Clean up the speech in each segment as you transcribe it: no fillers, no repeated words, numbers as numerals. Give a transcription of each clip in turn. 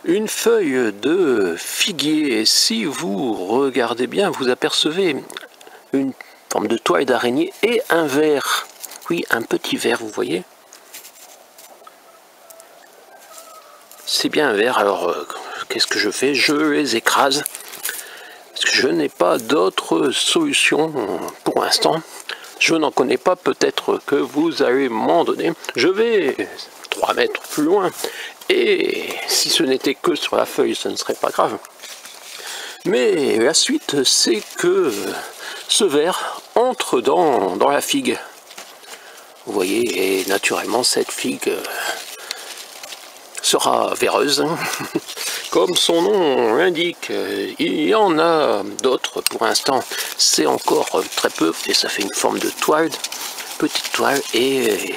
Une feuille de figuier. Si vous regardez bien, vous apercevez une forme de toile d'araignée et un ver. Oui, un petit ver, vous voyez. C'est bien un ver, alors qu'est-ce que je fais? Je les écrase. Parce que je n'ai pas d'autre solution pour l'instant. Je n'en connais pas, peut-être que vous allez m'en donner. Je vais 3 mètres plus loin. Et si ce n'était que sur la feuille, ce ne serait pas grave. Mais la suite, c'est que ce ver entre dans la figue. Vous voyez, et naturellement, cette figue sera véreuse. Comme son nom l'indique, il y en a d'autres pour l'instant. C'est encore très peu, et ça fait une forme de toile, petite toile, et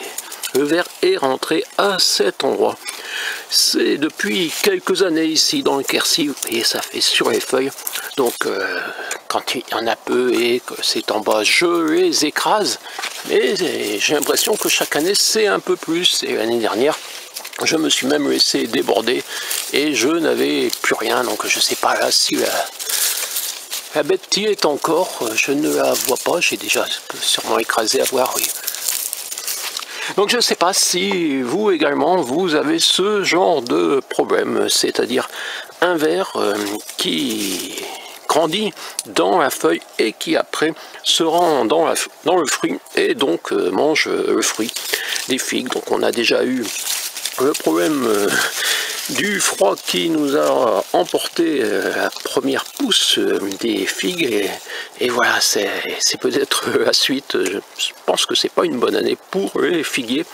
le ver est rentré à cet endroit. C'est depuis quelques années ici dans le Quercy, et ça fait sur les feuilles. Donc quand il y en a peu et que c'est en bas, je les écrase. Mais j'ai l'impression que chaque année c'est un peu plus. Et l'année dernière, je me suis même laissé déborder et je n'avais plus rien. Donc je ne sais pas là si la bête y est encore. Je ne la vois pas. J'ai déjà sûrement écrasé à voir, oui. Donc je ne sais pas si vous également vous avez ce genre de problème, c'est-à-dire un ver qui grandit dans la feuille et qui après se rend dans le fruit et donc mange le fruit des figues. Donc on a déjà eu le problème du froid qui nous a emporté la première pousse des figues et voilà, c'est peut-être la suite. Je pense que c'est pas une bonne année pour les figuiers,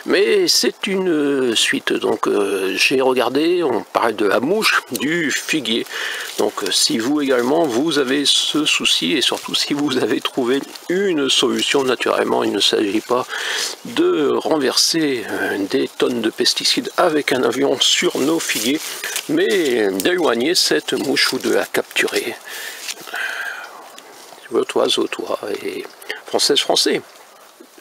mais c'est une suite. Donc j'ai regardé, on parle de la mouche du figuier. Donc si vous également vous avez ce souci et surtout si vous avez trouvé une solution, naturellement il ne s'agit pas de renverser des tonnes de pesticides avec un avion sur nos figuiers, mais d'éloigner cette mouche ou de la capturer. Toi, et français.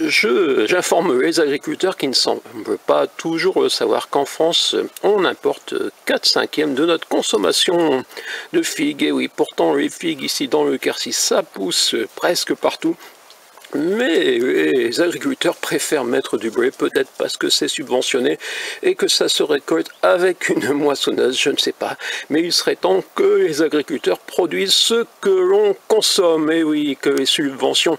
J'informe les agriculteurs qui ne semblent pas toujours le savoir qu'en France, on importe 4/5 de notre consommation de figues. Et oui, pourtant les figues ici dans le Quercy, ça pousse presque partout. Mais les agriculteurs préfèrent mettre du blé, peut-être parce que c'est subventionné et que ça se récolte avec une moissonneuse, je ne sais pas. Mais il serait temps que les agriculteurs produisent ce que l'on consomme. Et oui, que les subventions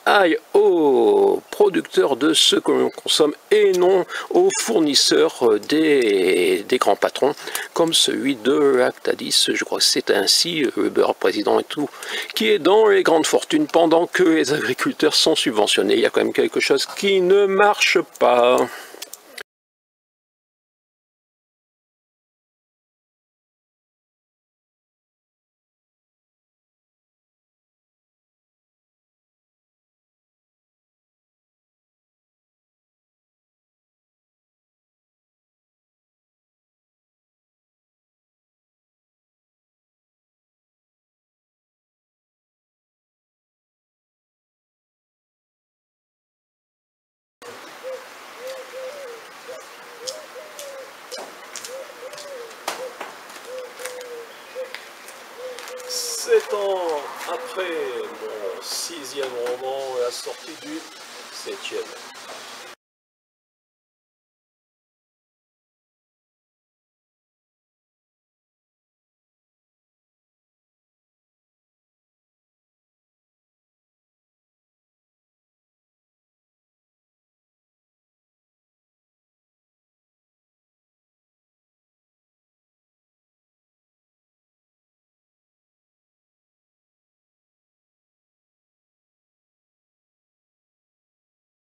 aillent aux producteurs de ce que l'on consomme et non aux fournisseurs des grands patrons, comme celui de Lactalis, je crois que c'est ainsi, le beurre président et tout, qui est dans les grandes fortunes pendant que les agriculteurs sont subventionnés. Il y a quand même quelque chose qui ne marche pas. Sept ans après mon 6e roman, la sortie du 7e.